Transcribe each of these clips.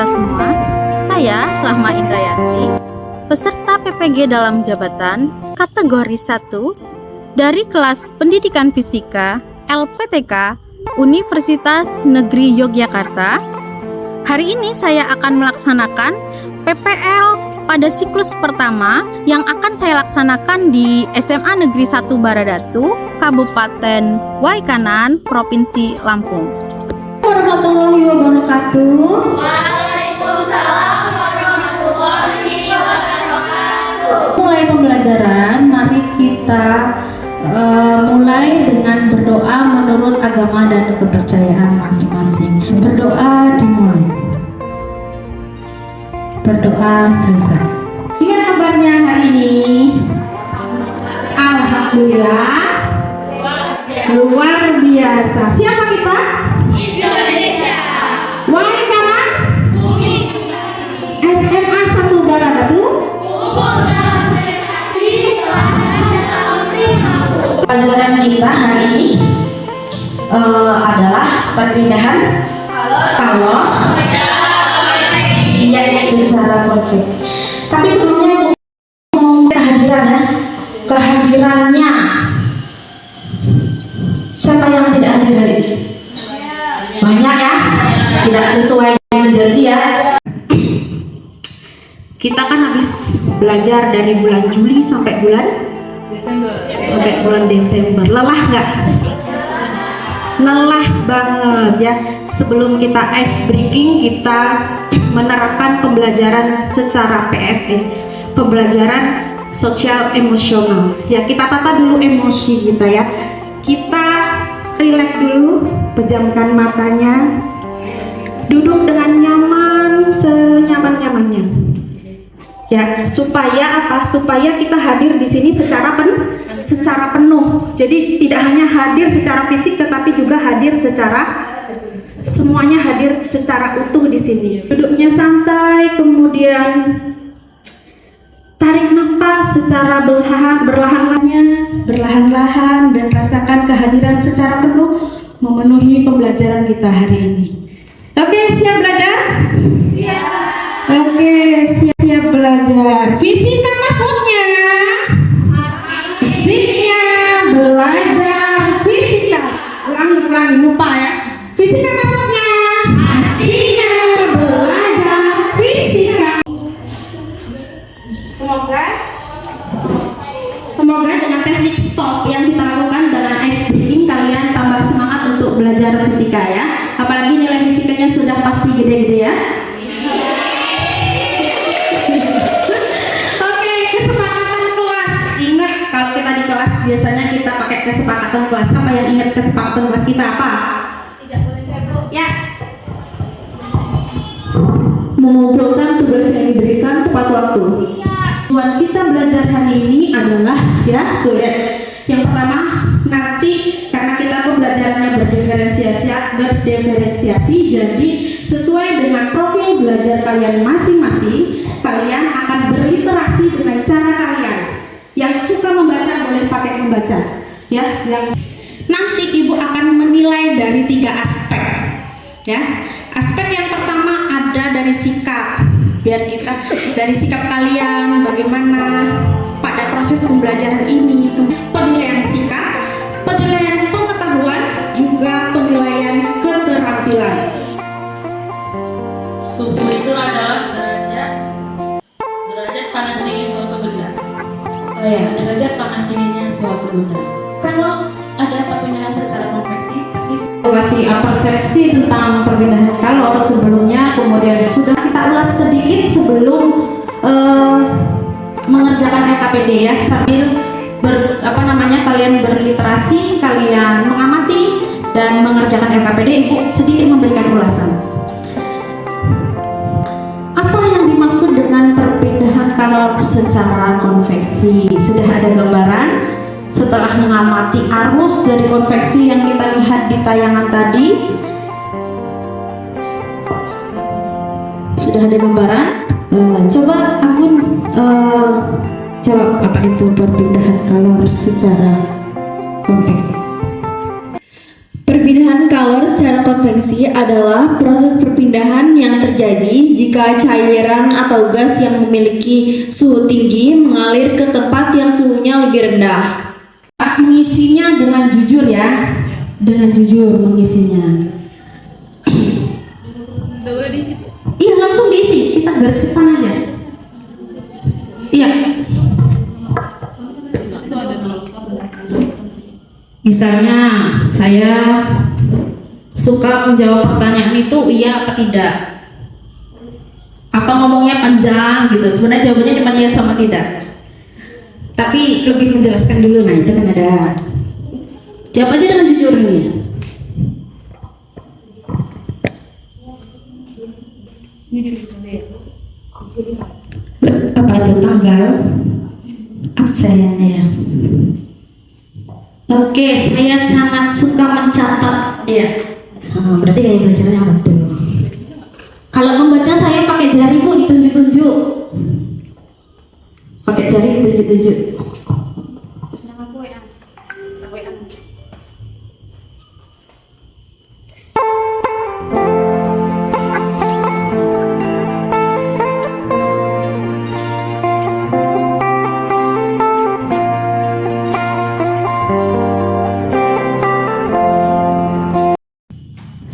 kita semua. Saya Rahma Indrayanti, peserta PPG dalam jabatan kategori 1 dari kelas Pendidikan Fisika LPTK Universitas Negeri Yogyakarta. Hari ini saya akan melaksanakan PPL pada siklus pertama yang akan saya laksanakan di SMA Negeri 1 Baradatu, Kabupaten Waikanan, Provinsi Lampung. Warahmatullahi wabarakatuh. Waalaikumsalam warahmatullahi wabarakatuh. Mulai pembelajaran, mari kita mulai dengan berdoa menurut agama dan kepercayaan masing-masing. Berdoa dimulai. Berdoa selesai. Gimana kabarnya hari ini? Alhamdulillah. Luar biasa. Siapa kita? Indonesia. Waikanan Bumi. SMA 1 Baradatu. Umum dalam prestasi teladan dalam perilaku. Pelajaran kita hari ini adalah perpindahan kalor secara konveks. Tapi sebelumnya Ibu mau kehadirannya siapa yang tidak hadir hari ini? Banyak ya, tidak sesuai dengan janji ya. Kita kan habis belajar dari bulan Juli sampai bulan Desember. Lelah nggak? Lelah banget ya. Sebelum kita ice breaking, kita menerapkan pembelajaran secara PSE, pembelajaran sosial emosional. Ya, kita tata dulu emosi kita ya. Kita relax dulu, pejamkan matanya, duduk dengan nyaman, senyaman-nyamannya. Ya, supaya apa? Supaya kita hadir di sini secara penuh. Jadi tidak hanya hadir secara fisik, tetapi juga hadir semuanya hadir secara utuh di sini. Duduknya santai, kemudian tarik nafas secara berlahan-lahan dan rasakan kehadiran secara penuh memenuhi pembelajaran kita hari ini. Oke, siap belajar? Siap. Oke, siap belajar. Fisika maksudnya? Fisiknya belajar fisika. Ulangi lupa ya. Fisika maksudnya? Asiknya belajar fisika. Semoga dengan teknik stop yang kita lakukan dalam ice breaking kalian tambah semangat untuk belajar fisika ya. Apalagi nilai fisikanya sudah pasti gede-gede ya. Oke, kesepakatan kelas. Ingat kalau kita di kelas biasanya kita pakai kesepakatan kelas. Apa yang ingat kesepakatan kelas kita apa? Ya, mengumpulkan tugas yang diberikan tepat waktu. Tujuan kita belajar hari ini adalah ya, tuh lihat. Yang pertama, nanti karena kita pembelajarannya berdiferensiasi, jadi sesuai dengan profil belajar kalian masing-masing, kalian akan berliterasi dengan cara kalian. Yang suka membaca boleh pakai membaca, ya. Yang nanti Ibu akan menilai dari 3 aspek. Ya, aspek yang pertama ada dari sikap, biar kita dari sikap kalian bagaimana pada proses pembelajaran ini, itu penilaian sikap, penilaian pengetahuan, juga penilaian keterampilan. Suhu itu adalah derajat panas dingin suatu benda. Oh ya, derajat panas dinginnya suatu benda. Kalau ada perpindahan secara konveksi, Kasih persepsi tentang perpindahan kalor sebelumnya, kemudian sudah kita ulas sedikit sebelum mengerjakan LKPD ya, sambil kalian berliterasi, kalian mengamati dan mengerjakan LKPD. Ibu sedikit memberikan ulasan. Apa yang dimaksud dengan perpindahan kalor secara konveksi? Sudah ada gambaran? Setelah mengamati arus dari konveksi yang kita lihat di tayangan tadi, sudah ada gambaran? Coba Agun jawab apa itu perpindahan kalor secara konveksi. Perpindahan kalor Molecular secara konveksi adalah proses perpindahan yang terjadi jika cairan atau gas yang memiliki suhu tinggi mengalir ke tempat yang suhunya lebih rendah. Mengisinya dengan jujur ya, dengan jujur mengisinya. Iya, langsung diisi, kita gercepan aja. Iya. Misalnya saya suka menjawab pertanyaan itu iya apa tidak. Apa ngomongnya panjang gitu. Sebenarnya jawabannya cuma iya sama tidak. Tapi lebih menjelaskan dulu. Nah itu kan ada. Jawab aja dengan jujur nih. Apa itu tanggal? Absen ya. Oke, saya sangat suka mencatat. Ya. Berarti kayak belajarnya betul. Kalau membaca saya pakai jari Bu, ditunjuk-tunjuk. Pakai jari ditunjuk-tunjuk.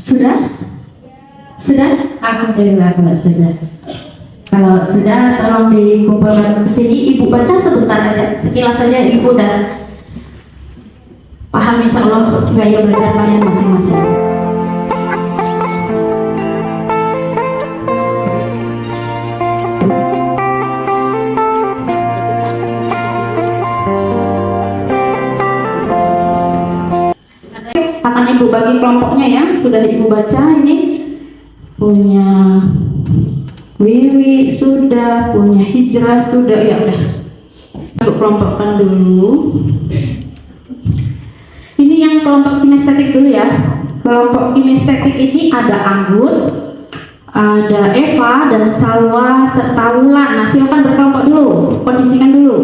Sudah? Sudah? Alhamdulillah kalau sudah. Kalau sudah tolong dikumpulkan ke sini. Ibu baca sebentar aja, sekilas saja Ibu dan paham insya Allah gaya belajar kalian masing-masing. Akan Ibu bagi kelompoknya ya, sudah Ibu baca ini punya Wiwi sudah, punya Hijrah sudah, ya udah. Untuk kelompokkan dulu. Ini yang kelompok kinestetik dulu ya. Kelompok kinestetik ini ada Anggun, ada Eva dan Salwa serta Wulan. Nah, silakan berkelompok dulu, kondisikan dulu.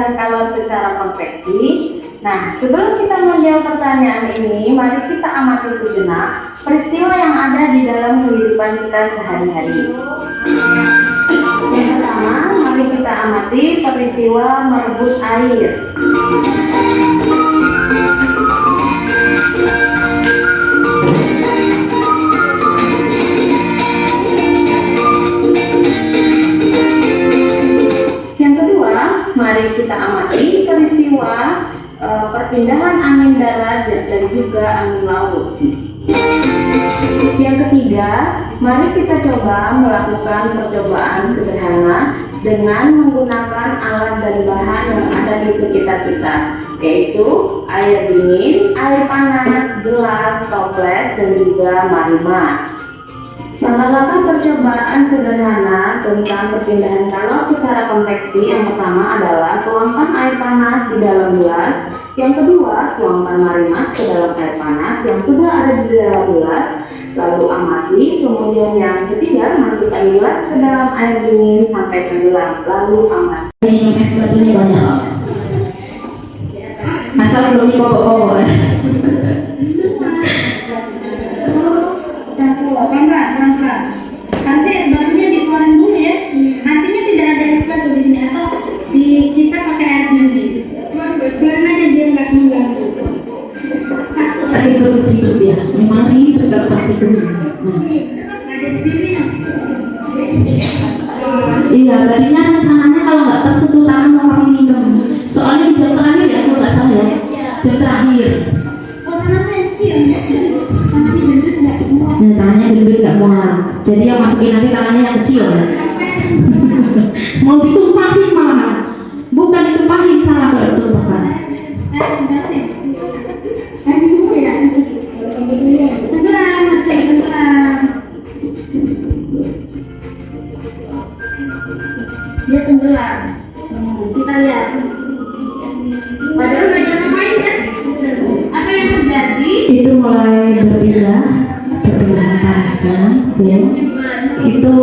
Kalau secara konveksi. Nah, sebelum kita menjawab pertanyaan ini, mari kita amati sejenak peristiwa yang ada di dalam kehidupan kita sehari-hari. Yang pertama, mari kita amati peristiwa merebut air. Mari kita amati peristiwa perpindahan angin darat dan juga angin laut. Yang ketiga, mari kita coba melakukan percobaan sederhana dengan menggunakan alat dan bahan yang ada di sekitar kita, yaitu air dingin, air panas, gelas, toples, dan juga marimar. Melakukan percobaan sederhana tentang perpindahan kalor secara konveksi. Yang pertama adalah tuangkan air panas di dalam gelas. Yang kedua, tuangkan marimar ke dalam air panas yang sudah ada di dalam gelas. Lalu amati. Kemudian yang ketiga, masukkan gelas ke dalam air dingin sampai tenggelam. Lalu amati. Minum es batunya banyak. Asal belum bawa-bawa. Nanti batunya dikeluarin dulu ya. Nantinya tidak ada es batu di sini atau kita pakai air dingin. Keluarin aja dia nggak mengganggu. Ribet ya. Memang ribet kalau partikelnya. Iya, tadinya rencananya kalau nggak tersentuh tangan orang minum. Soalnya di jam terakhir ya, kalau nggak salah ya. Jam terakhir. Orang apa yang sih? Jadi yang masukin nanti tangannya yang kecil ya. Mau ditumpahin malahan. Bukan ditumpahin, salah kalau ditumpahkan. Dia tenggelam. Kita lihat. Padahal nggak ada main kan? Apa yang terjadi? Itu mulai perpindahan panasan ya. Itu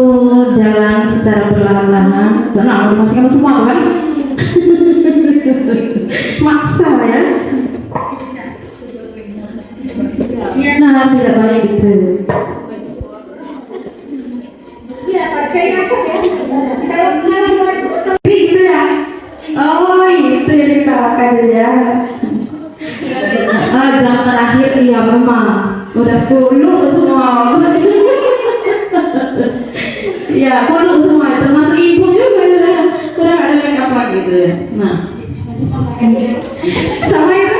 jalan secara perlahan-lahan. Nah, masih kamu semua kan? Maksa ya. Nah, tidak baik itu. Iya, pakai apa ya? Kalau Gitu ya. Oh, itu yang kita lakukan ya. Jam terakhir ya memang udah kulu semua. Ya kulu semua, termasuk ibu juga udah gak ada make up lagi gitu ya. Nah, sama itu.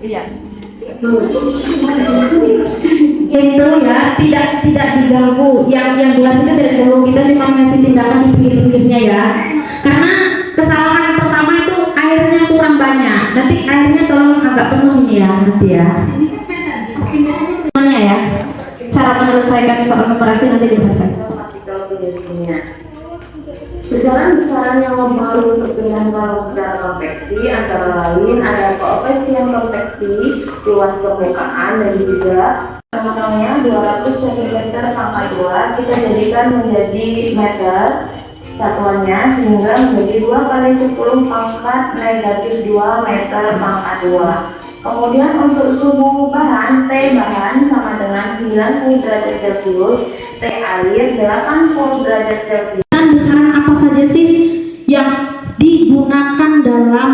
Iya. Itu ya tidak diganggu. Yang gelas itu tidak diganggu, kita cuma ngasih tindakan di pinggir-pinggirnya ya. Karena kesalahan pertama itu airnya kurang banyak. Nanti airnya tolong agak penuh ini ya nanti ya. Mana ya? Cara menyelesaikan soal numerasi nanti dibuatkan. Besaran-besaran yang mempengaruhi perpindahan kalor secara konveksi antara lain ada koefisien konveksi, luas permukaan, dan juga contohnya 200 cm pangkat 2 kita jadikan menjadi meter satuannya sehingga menjadi 2 kali 10 pangkat negatif 2 meter pangkat 2. Kemudian untuk suhu bahan, T bahan sama dengan 90 derajat Celcius, T air 80 derajat Celcius. Besaran apa saja sih yang digunakan dalam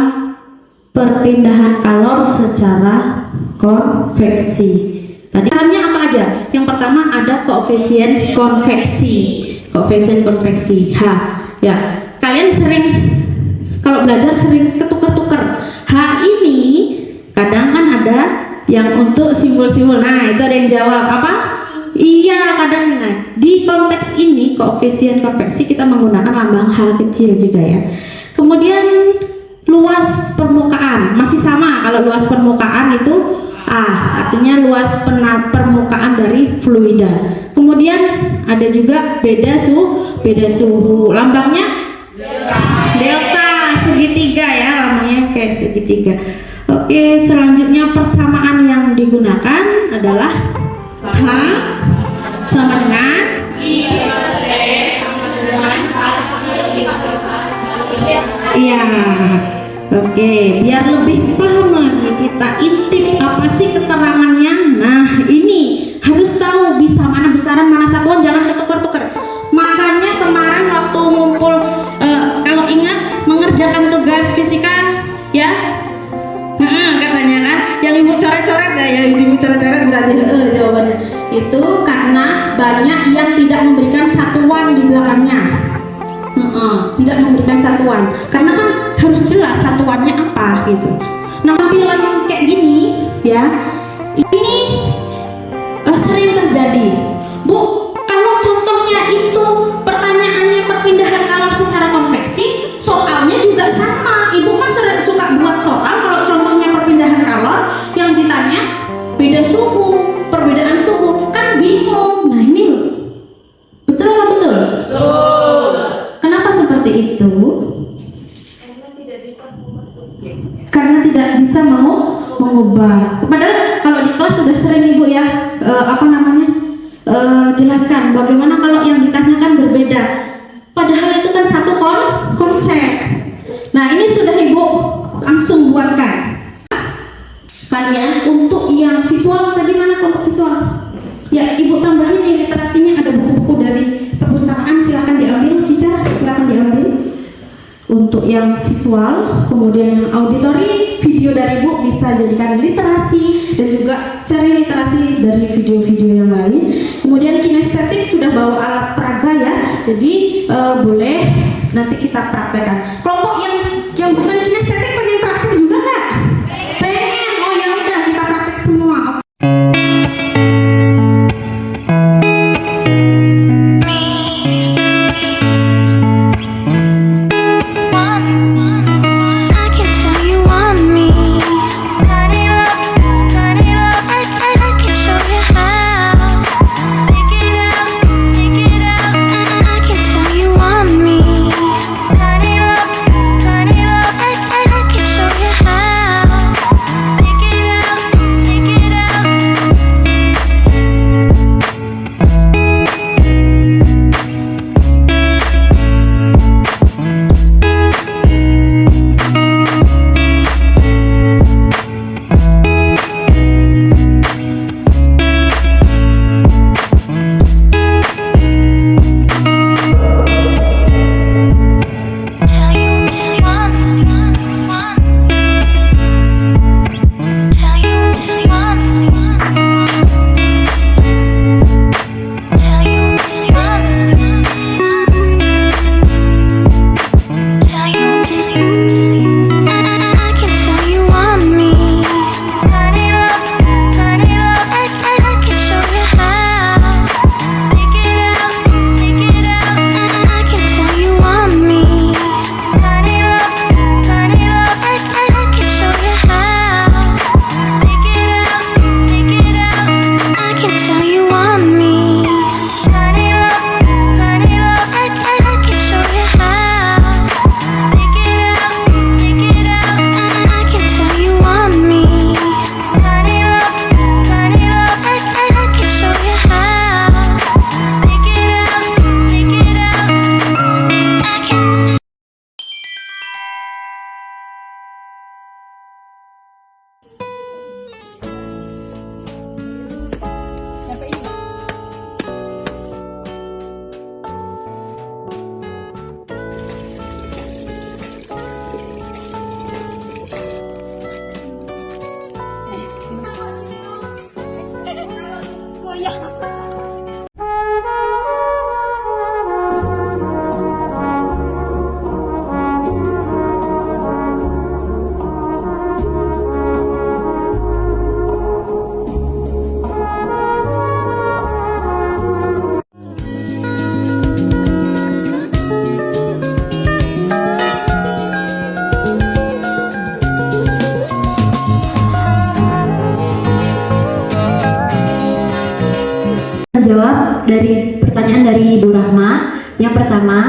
perpindahan kalor secara konveksi? Tadi besarannya apa aja? Yang pertama ada koefisien konveksi. Koefisien konveksi H. Ya, kalian sering kalau belajar sering ketukar-tukar. H ini kadang kan ada yang untuk simbol-simbol. Nah, itu ada yang jawab apa? Iya, kadang nah, di konteks ini koefisien konveksi kita menggunakan lambang H kecil juga ya. Kemudian luas permukaan masih sama, kalau luas permukaan itu A, artinya luas permukaan dari fluida. Kemudian ada juga beda suhu, lambangnya delta segitiga ya, lambangnya kayak segitiga. Oke, selanjutnya persamaan yang digunakan adalah H sama dengan iya. Oke, biar lebih paham lagi kita intip apa sih keterangannya. Nah, ini harus tahu bisa mana besaran mana satuan, jangan ketukar-tukar. Makanya kemarin waktu ngumpul kalau ingat mengerjakan tugas fisika ya, katanya kan yang ibu coret-coret ya, ibu coret-coret berarti jawabannya itu karena banyak yang tidak memberikan satuan di belakangnya. Tidak memberikan satuan karena kan harus jelas satuannya apa gitu. Nah, tampilan kayak gini ya, ini sering terjadi, Bu. Kalau contohnya itu pertanyaannya perpindahan kalor secara konveksi, soalnya juga sama. Ibu kan suka buat soal kalau contohnya perpindahan kalor yang ditanya beda suhu, perbedaan suhu, kan bingung. Nah, ini loh. Betul apa betul? Betul. Kenapa seperti itu? Karena tidak bisa mau mengubah. Padahal kalau di kelas sudah sering ibu ya jelaskan bagaimana kalau yang ditanyakan berbeda. Padahal itu kan satu konsep. Nah, ini sudah ibu langsung buatkan. Kalian untuk yang visual tadi mana kelompok visual? Ya, ibu tambahin yang literasinya ada buku-buku dari perpustakaan, silahkan diambil. Cica, silahkan diambil. Untuk yang visual, kemudian yang auditori, video dari ibu bisa jadikan literasi dan juga cari literasi dari video-video yang lain. Kemudian kinestetik sudah bawa alat peraga ya, jadi boleh nanti kita praktekkan. Kelompok yang bukan kinestetik pengen praktek juga nggak? Pengen? Oh ya udah, kita pertanyaan dari Ibu Rahma. Yang pertama,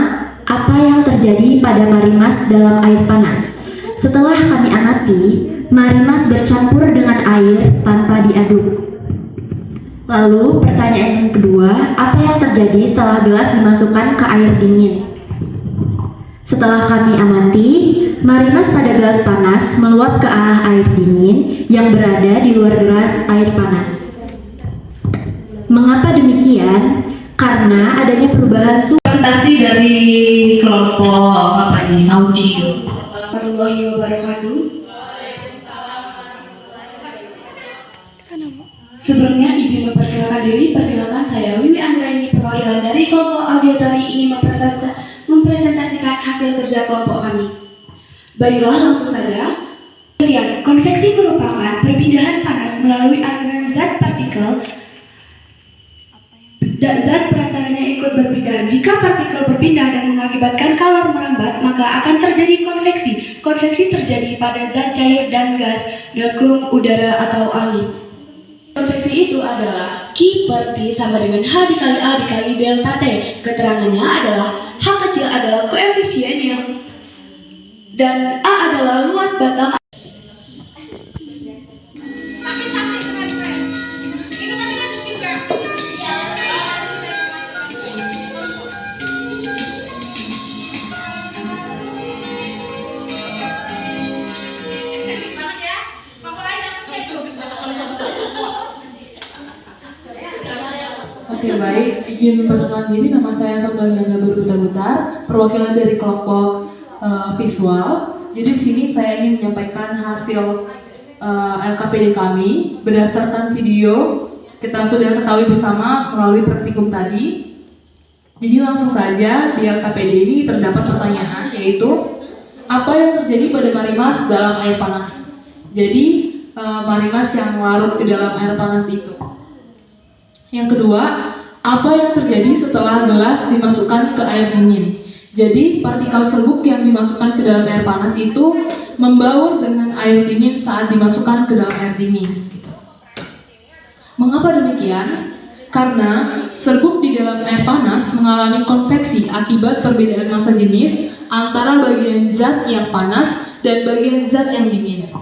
apa yang terjadi pada marimas dalam air panas? Setelah kami amati, marimas bercampur dengan air tanpa diaduk. Lalu pertanyaan yang kedua, apa yang terjadi setelah gelas dimasukkan ke air dingin? Setelah kami amati, marimas pada gelas panas meluap ke arah air dingin yang berada di luar gelas air panas. Mengapa demikian? Karena adanya perubahan suhu. Presentasi dari kelompok apa ini? Audio. Warahmatullahi wabarakatuh. Sebelumnya izin memperkenalkan diri. Perkenalkan saya Wiwi Anggraini, perwakilan dari kelompok Audiotori, ingin mempresentasikan hasil kerja kelompok kami. Baiklah, langsung saja. Kemudian, konveksi merupakan perpindahan panas melalui aliran zat partikel dan zat perantaranya ikut berpindah. Jika partikel berpindah dan mengakibatkan kalor merambat, maka akan terjadi konveksi. Konveksi terjadi pada zat cair dan gas dan kurung udara atau angin. Konveksi itu adalah Q per T sama dengan H dikali A dikali delta T. Keterangannya adalah H kecil adalah koefisiennya dan A adalah luas batang. Oke, baik. Izin memperkenalkan diri, nama saya Saudara Berputar-Putar, perwakilan dari kelompok visual. Jadi di sini saya ingin menyampaikan hasil LKPD kami berdasarkan video kita sudah ketahui bersama melalui praktikum tadi. Jadi langsung saja di LKPD ini terdapat pertanyaan, yaitu apa yang terjadi pada marimas dalam air panas. Jadi marimas yang larut ke dalam air panas itu. Yang kedua, apa yang terjadi setelah gelas dimasukkan ke air dingin? Jadi, partikel serbuk yang dimasukkan ke dalam air panas itu membaur dengan air dingin saat dimasukkan ke dalam air dingin. Mengapa demikian? Karena serbuk di dalam air panas mengalami konveksi akibat perbedaan massa jenis antara bagian zat yang panas dan bagian zat yang dingin.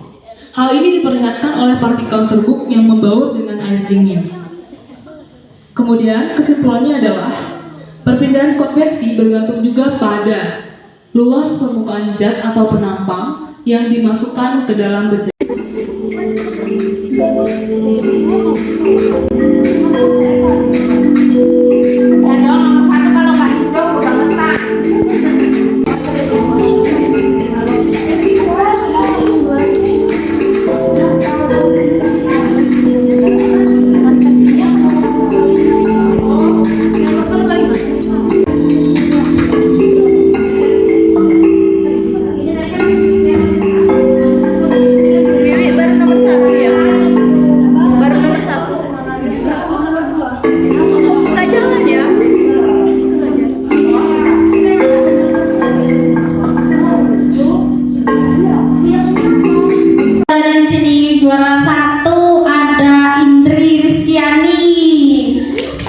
Hal ini diperlihatkan oleh partikel serbuk yang membaur dengan air dingin. Kemudian kesimpulannya adalah perpindahan konveksi bergantung juga pada luas permukaan zat atau penampang yang dimasukkan ke dalam bejana. Juara 1 ada Indri Rizkyani.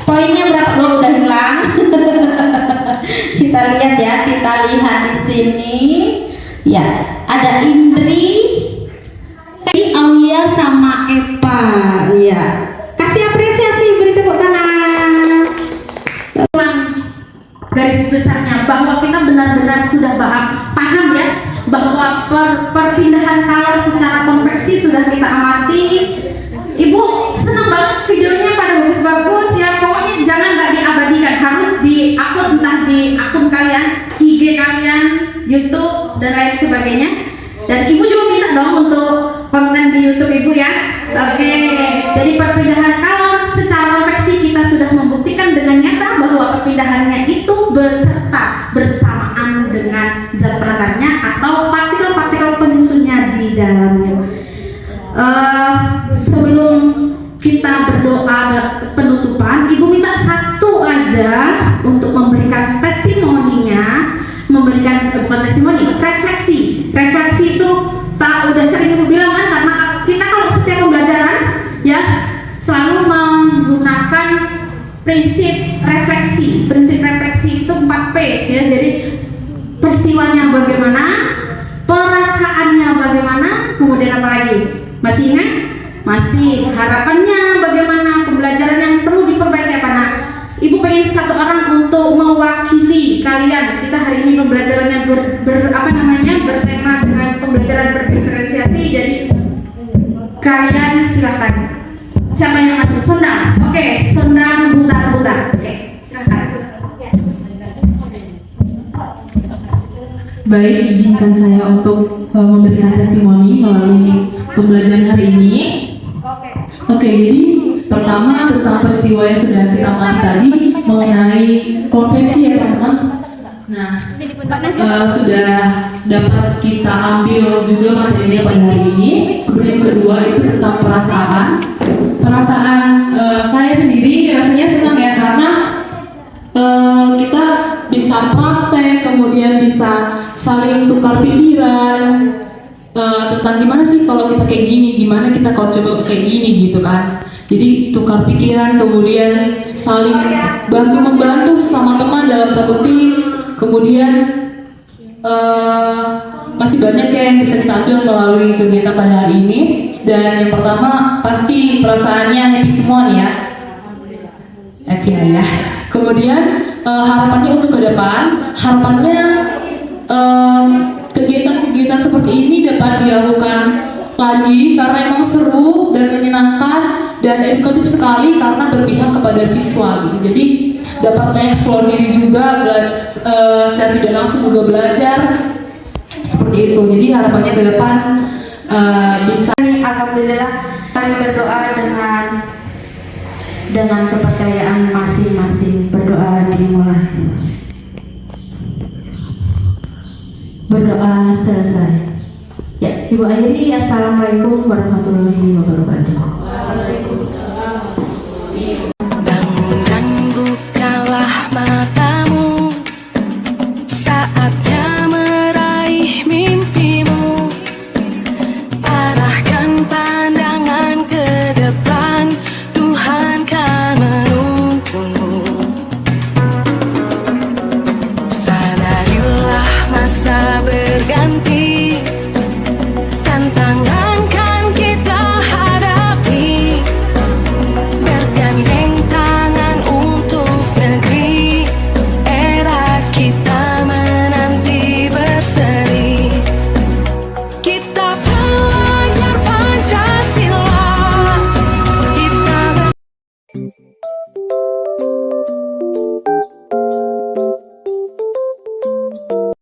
Poinnya berapa? Lo udah hilang. Kita lihat ya, kita lihat di sini. Ya, ada Indri, Aulia sama Eva. Ya. Kasih apresiasi, beri tepuk tangan. Garis besarnya bahwa kita benar-benar sudah paham ya bahwa perpindahan kalor secara konveksi sudah kita amati. Ibu senang banget videonya, pada bagus-bagus ya. Pokoknya jangan nggak diabadikan, harus di-upload entah di akun kalian, IG kalian, YouTube dan lain sebagainya. Dan ibu juga minta dong untuk konten di YouTube ibu ya. Oke. Jadi perpindahan kalor secara konveksi kita sudah membuktikan dengan nyata bahwa perpindahannya itu bersamaan dengan zat perantaranya atau partikel-partikel penyusunnya di dalamnya. Sebelum kita berdoa penutupan, ibu minta satu aja untuk memberikan testimoninya, bukan testimoni, refleksi. Refleksi itu udah sering ibu bilang kan, karena kita kalau setiap pembelajaran ya selalu menggunakan prinsip refleksi. Prinsip refleksi itu 4P ya. Jadi peristiwanya bagaimana, perasaannya bagaimana, kemudian apa lagi? Masih ingat? Masih. Harapannya bagaimana, pembelajaran yang perlu diperbaiki apa? Nah, Ibu pengen satu orang untuk mewakili kalian. Kita hari ini pembelajarannya bertema dengan pembelajaran berdiferensiasi. Jadi kalian silahkan. Siapa yang maju? Sondang. Oke, sondang putar-putar. Oke, silahkan. Baik, izinkan saya untuk memberikan testimoni melalui pembelajaran hari ini. Oke, jadi pertama tentang peristiwa yang sudah kita bahas tadi mengenai konveksi ya teman-teman. Nah, sudah dapat kita ambil juga materinya pada hari ini. Kemudian kedua itu tentang perasaan. Perasaan saya sendiri rasanya senang ya, karena kita bisa praktek, kemudian bisa saling tukar pikiran tentang gimana sih kalau kita kayak gini, gimana kita kalau coba kayak gini gitu kan. Jadi tukar pikiran, kemudian saling bantu-membantu sesama teman dalam satu tim. Kemudian masih banyak ya yang bisa kita ambil melalui kegiatan pada hari ini. Dan yang pertama pasti perasaannya happy semua nih ya. Happy ya. Kemudian harapannya untuk ke depan, harapannya kegiatan-kegiatan seperti ini dapat dilakukan lagi karena emang seru dan menyenangkan dan edukatif sekali karena berpihak kepada siswa gitu. Jadi dapat mengeksplor diri juga, secara tidak langsung juga belajar seperti itu. Jadi harapannya ke depan bisa. Alhamdulillah, mari berdoa dengan kepercayaan masing-masing. Berdoa dimulai. Berdoa selesai. Ya, Ibu akhiri. Assalamualaikum warahmatullahi wabarakatuh.